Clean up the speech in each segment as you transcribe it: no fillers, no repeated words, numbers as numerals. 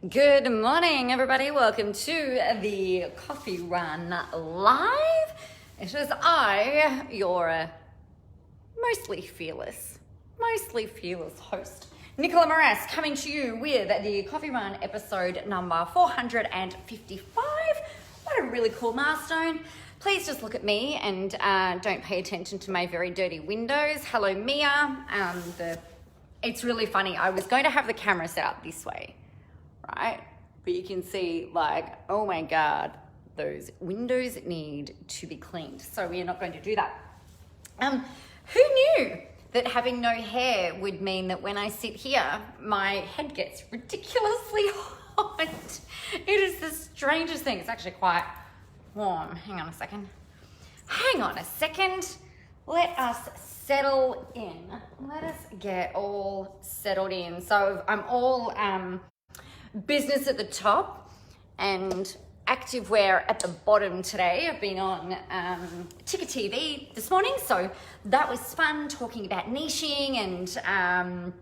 Good morning, everybody. Welcome to the Coffee Run Live. It is I, your mostly fearless host, Nicola Morass, coming to you with the Coffee Run episode number 455. What a really cool milestone. Please just look at me and don't pay attention to my very dirty windows. Hello, Mia. It's really funny. I was going to have the camera set up this way, right? But you can see, like, oh my God, those windows need to be cleaned. So we are not going to do that. Who knew that having no hair would mean that when I sit here, my head gets ridiculously hot? It is the strangest thing. It's actually quite warm. Hang on a second. Let us settle in. Let us get all settled in. So I'm all business at the top and activewear at the bottom today. I've been on Ticker TV this morning, so that was fun, talking about niching and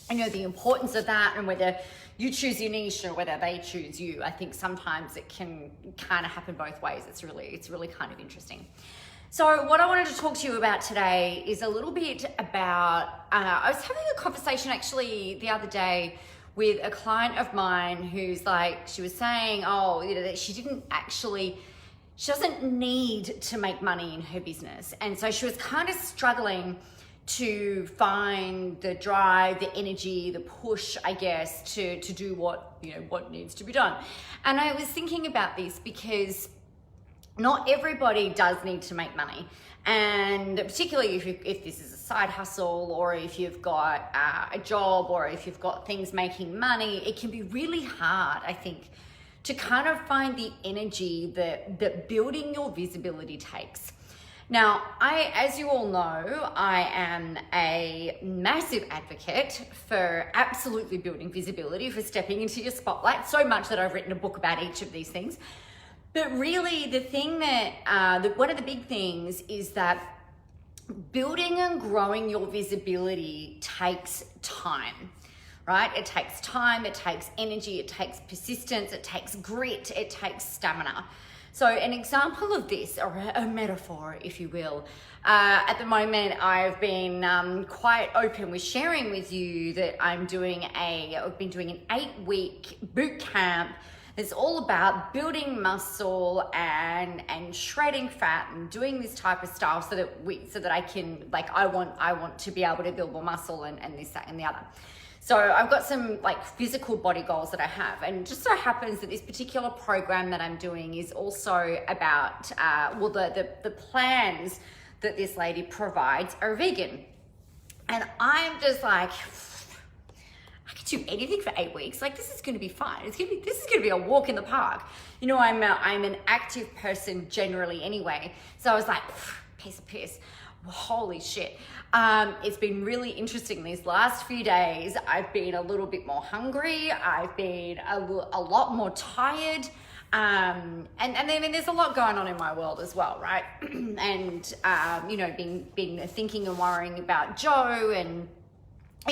the importance of that, and whether you choose your niche or whether they choose you. I think sometimes it can kind of happen both ways. It's really kind of interesting. So what I wanted to talk to you about today is a little bit about, I was having a conversation actually the other day with a client of mine who's like, she was saying, that she doesn't need to make money in her business. And so she was kind of struggling to find the drive, the energy, the push, I guess, to do what needs to be done. And I was thinking about this because not everybody does need to make money. And particularly if this is a side hustle, or if you've got a job, or if you've got things making money, it can be really hard, I think, to kind of find the energy that building your visibility takes. Now, as you all know, I am a massive advocate for absolutely building visibility, for stepping into your spotlight, so much that I've written a book about each of these things. But really, the thing one of the big things is that building and growing your visibility takes time, right? It takes time, it takes energy, it takes persistence, it takes grit, it takes stamina. So an example of this, or a metaphor, if you will, at the moment I've been quite open with sharing with you that I've been doing an 8-week boot camp. It's all about building muscle and shredding fat and doing this type of stuff so that I can, I want to be able to build more muscle and this, that, and the other. So I've got some physical body goals that I have, and just so happens that this particular program that I'm doing is also about, the plans that this lady provides are vegan. And I'm just like, I could do anything for 8 weeks. This is going to be fine. This is going to be a walk in the park. I'm an active person generally anyway. So I was like, piece of piss. Holy shit. It's been really interesting these last few days. I've been a little bit more hungry. I've been a lot more tired. And there's a lot going on in my world as well, right? And, been thinking and worrying about Joe and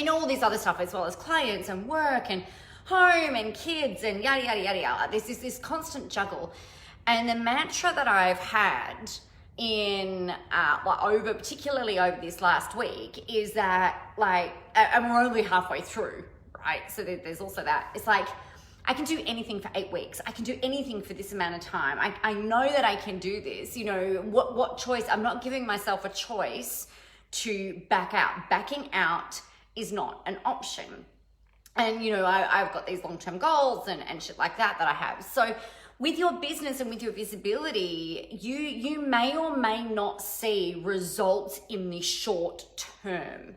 all this other stuff, as well as clients and work and home and kids and yada, yada, yada, yada. There's this constant juggle. And the mantra that I've had particularly over this last week is that, and we're only halfway through, right? So there's also that. It's like, I can do anything for 8 weeks. I can do anything for this amount of time. I know that I can do this. What choice? I'm not giving myself a choice to back out. Backing out is not an option. And, I've got these long-term goals and shit like that I have. So with your business and with your visibility, you may or may not see results in the short term,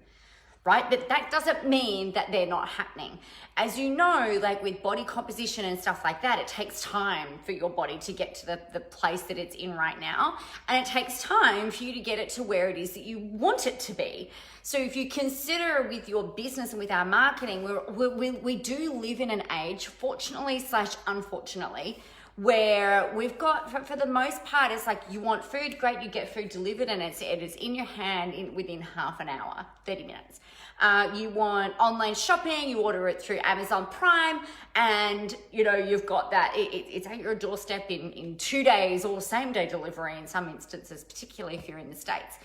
right? But that doesn't mean that they're not happening. As you know, with body composition and stuff like that, it takes time for your body to get to the place that it's in right now. And it takes time for you to get it to where it is that you want it to be. So if you consider with your business and with our marketing, we do live in an age, fortunately / unfortunately, where we've got, for the most part, it's like you want food, great, you get food delivered and it is in your hand within half an hour, 30 minutes. You want online shopping, you order it through Amazon Prime, and you've got that, it's at your doorstep in 2 days, or same day delivery in some instances, particularly if you're in the States.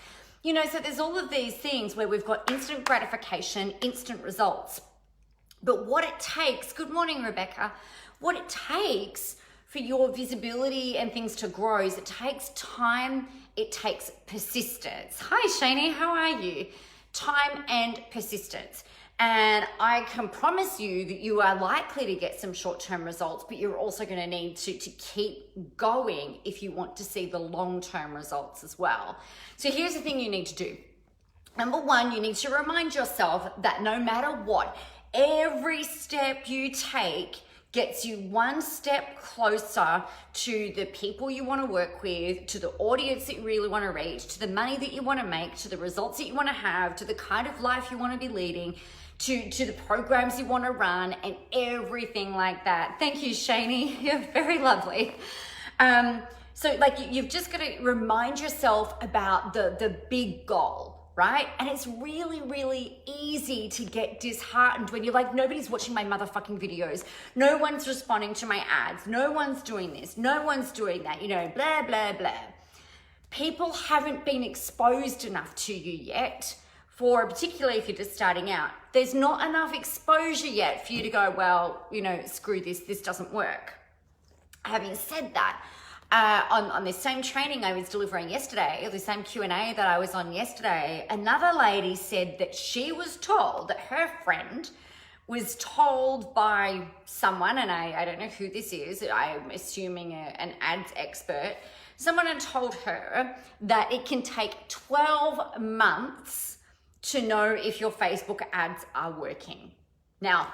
So there's all of these things where we've got instant gratification, instant results. But what it takes, good morning, Rebecca, what it takes for your visibility and things to grow is it takes time, it takes persistence. Hi, Shani, how are you? Time and persistence. And I can promise you that you are likely to get some short-term results, but you're also going to need to keep going if you want to see the long-term results as well. So here's the thing you need to do. Number one, you need to remind yourself that no matter what, every step you take gets you one step closer to the people you want to work with, to the audience that you really want to reach, to the money that you want to make, to the results that you want to have, to the kind of life you want to be leading, to the programs you want to run, and everything like that. Thank you, Shani. You're very lovely. So you've just got to remind yourself about the big goal. Right? And it's really, really easy to get disheartened when you're like, nobody's watching my motherfucking videos. No one's responding to my ads. No one's doing this. No one's doing that, blah, blah, blah. People haven't been exposed enough to you yet particularly if you're just starting out. There's not enough exposure yet for you to go, well, screw this doesn't work. Having said that, on this same training I was delivering yesterday, or the same Q&A that I was on yesterday, another lady said that she was told that her friend was told by someone, and I don't know who this is, I'm assuming an ads expert, someone had told her that it can take 12 months to know if your Facebook ads are working. Now,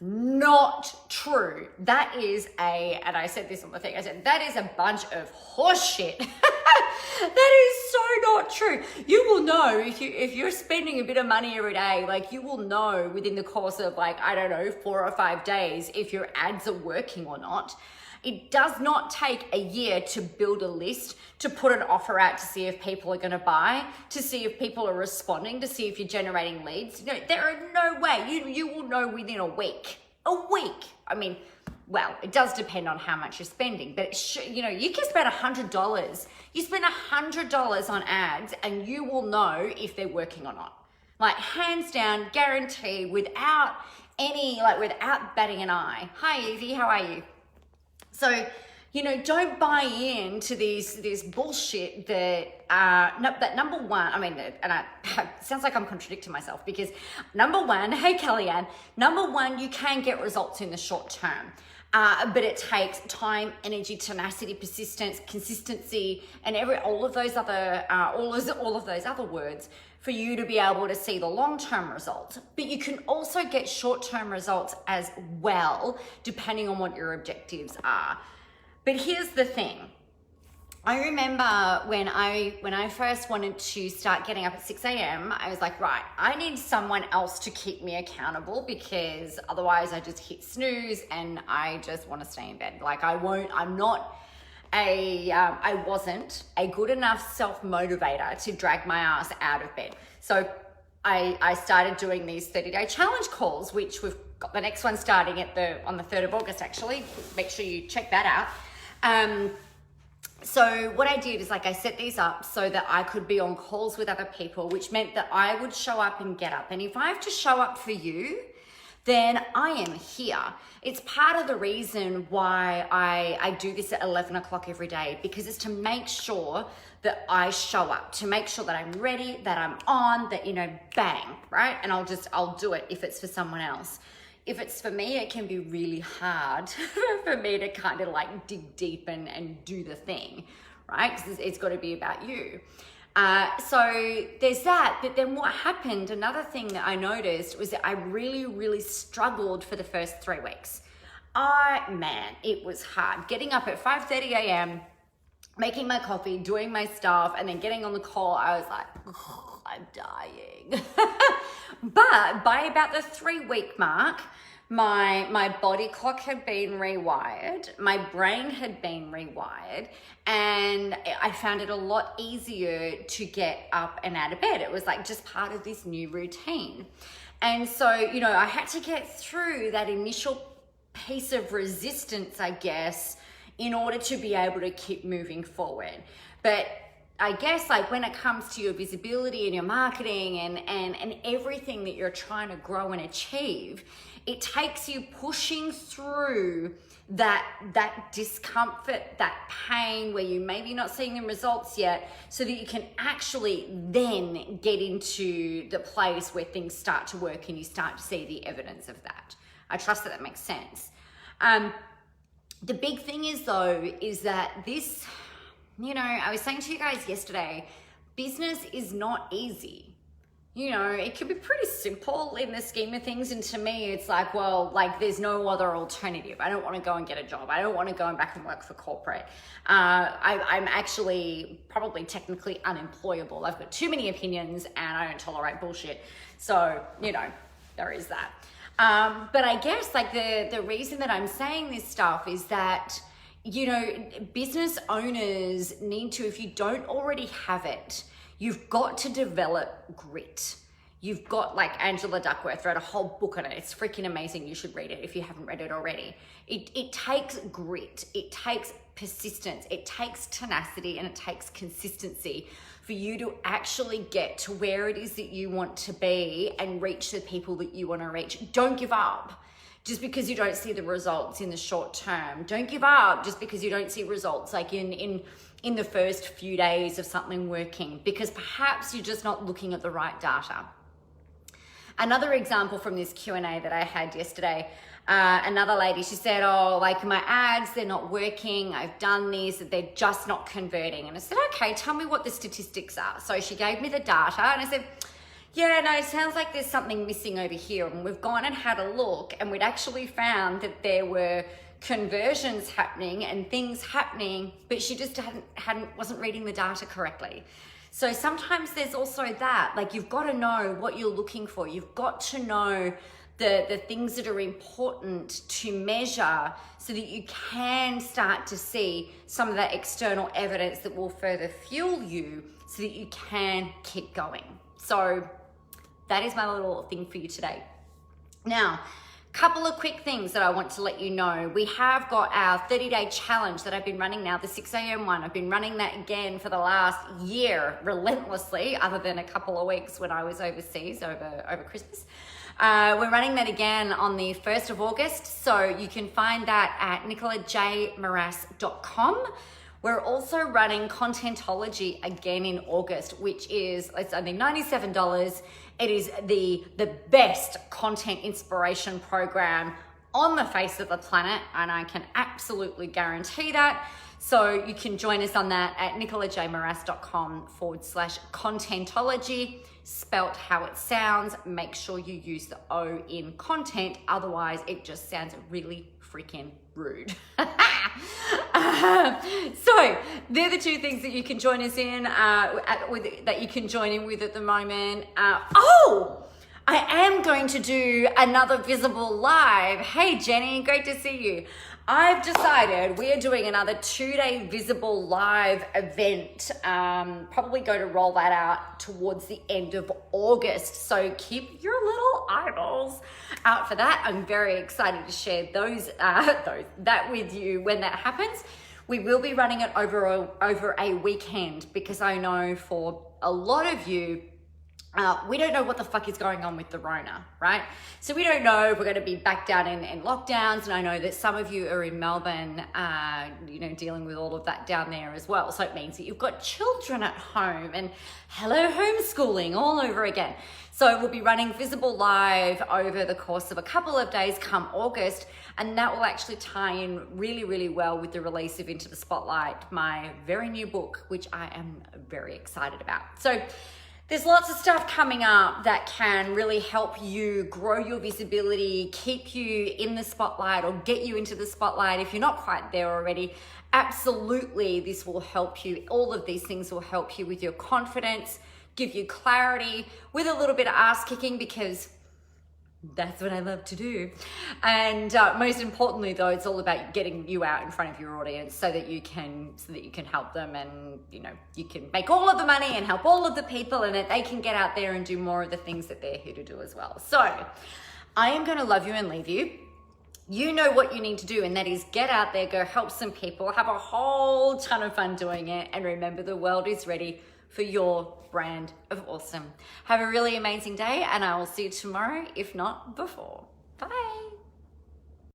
not true. That is and I said this on the thing, I said, that is a bunch of horse shit. That is so not true. You will know if you're spending a bit of money every day, you will know within the course of 4 or 5 days if your ads are working or not. It does not take a year to build a list, to put an offer out to see if people are going to buy, to see if people are responding, to see if you're generating leads. There are no way. You will know within a week. A week. I mean, well, it does depend on how much you're spending, but you can spend $100. You spend $100 on ads and you will know if they're working or not. Hands down, guarantee, without without batting an eye. Hi, Evie, how are you? So, don't buy into this bullshit that number one, it sounds like I'm contradicting myself because number one, hey Kellyanne, number one, you can get results in the short term. But it takes time, energy, tenacity, persistence, consistency, and all of those other words for you to be able to see the long-term results. But you can also get short-term results as well, depending on what your objectives are. But here's the thing. I remember when I first wanted to start getting up at 6 a.m., I was like, right, I need someone else to keep me accountable because otherwise I just hit snooze and I just want to stay in bed. I wasn't a good enough self-motivator to drag my ass out of bed. So I started doing these 30-day challenge calls, which we've got the next one starting on the 3rd of August, actually. Make sure you check that out. So what I did is I set these up so that I could be on calls with other people, which meant that I would show up and get up. And if I have to show up for you, then I am here. It's part of the reason why I do this at 11 o'clock every day, because it's to make sure that I show up, to make sure that I'm ready, that I'm on, that, bang, right? And I'll do it if it's for someone else. If it's for me, it can be really hard for me to kind of dig deep and do the thing, right? Because it's got to be about you. So there's that. But then what happened, another thing that I noticed was that I really, really struggled for the first 3 weeks. It was hard. Getting up at 5:30 a.m., making my coffee, doing my stuff, and then getting on the call, I was like, I'm dying. But by about the 3-week mark, My body clock had been rewired, my brain had been rewired, and I found it a lot easier to get up and out of bed. It was like just part of this new routine. And so, you know, I had to get through that initial piece of resistance, I guess, in order to be able to keep moving forward. But I guess like when it comes to your visibility and your marketing and everything that you're trying to grow and achieve, it takes you pushing through that discomfort, that pain where you maybe not seeing the results yet, so that you can actually then get into the place where things start to work and you start to see the evidence of that. I trust that makes sense. The big thing is though, is that this, you know, I was saying to you guys yesterday, business is not easy. You know, it can be pretty simple in the scheme of things. And to me, it's like, well, like there's no other alternative. I don't want to go and get a job. I don't want to go back and work for corporate. I'm actually probably technically unemployable. I've got too many opinions and I don't tolerate bullshit. So, you know, there is that. But I guess like the reason that I'm saying this stuff is that, you know, business owners need to, if you don't already have it, you've got to develop grit. You've got, like Angela Duckworth wrote a whole book on it. It's freaking amazing. You should read it if you haven't read it already. It takes grit. It takes persistence. It takes tenacity and it takes consistency for you to actually get to where it is that you want to be and reach the people that you want to reach. Don't give up just because you don't see the results in the short term. Don't give up just because you don't see results like in the first few days of something working, because perhaps you're just not looking at the right data. Another example from this Q&A that I had yesterday, another lady, she said, oh, like my ads, they're not working. I've done this, they're just not converting. And I said, okay, tell me what the statistics are. So she gave me the data and I said, yeah, no, it sounds like there's something missing over here. And we've gone and had a look and we'd actually found that there were conversions happening and things happening, but she just wasn't reading the data correctly. So sometimes there's also that, like you've got to know what you're looking for. You've got to know the things that are important to measure so that you can start to see some of that external evidence that will further fuel you so that you can keep going. So that is my little thing for you today. Now, couple of quick things that I want to let you know. We have got our 30-day challenge that I've been running now, the 6 a.m. one. I've been running that again for the last year relentlessly, other than a couple of weeks when I was overseas over Christmas. We're running that again on the 1st of August. So you can find that at nicolajmorass.com. We're also running Contentology again in August, which is, it's only $97. It is the best content inspiration program on the face of the planet, and I can absolutely guarantee that. So you can join us on that at nicolajmorass.com/Contentology, spelt how it sounds. Make sure you use the O in content, otherwise it just sounds really freaking rude. So they're the two things that you can join us in that you can join in with at the moment. I am going to do another Visible Live. Hey Jenny, great to see you. I've decided we are doing another 2-day Visible Live event. Probably going to roll that out towards the end of August. So keep your little eyeballs out for that. I'm very excited to share that with you when that happens. We will be running it over a weekend because I know for a lot of you, we don't know what the fuck is going on with the Rona, right? So we don't know if we're going to be back down in lockdowns. And I know that some of you are in Melbourne, dealing with all of that down there as well. So it means that you've got children at home and hello homeschooling all over again. So we'll be running Visible Live over the course of a couple of days come August. And that will actually tie in really, really well with the release of Into the Spotlight, my very new book, which I am very excited about. So there's lots of stuff coming up that can really help you grow your visibility, keep you in the spotlight or get you into the spotlight. If you're not quite there already, absolutely this will help you. All of these things will help you with your confidence, give you clarity with a little bit of ass kicking, because That's what I love to do. And most importantly though, it's all about getting you out in front of your audience so that you can help them, and you can make all of the money and help all of the people, and that they can get out there and do more of the things that they're here to do as well. So I am going to love you and leave you. You know what you need to do, and that is get out there, go help some people, have a whole ton of fun doing it, and remember, the world is ready for your brand of awesome. Have a really amazing day, and I will see you tomorrow, if not before. Bye.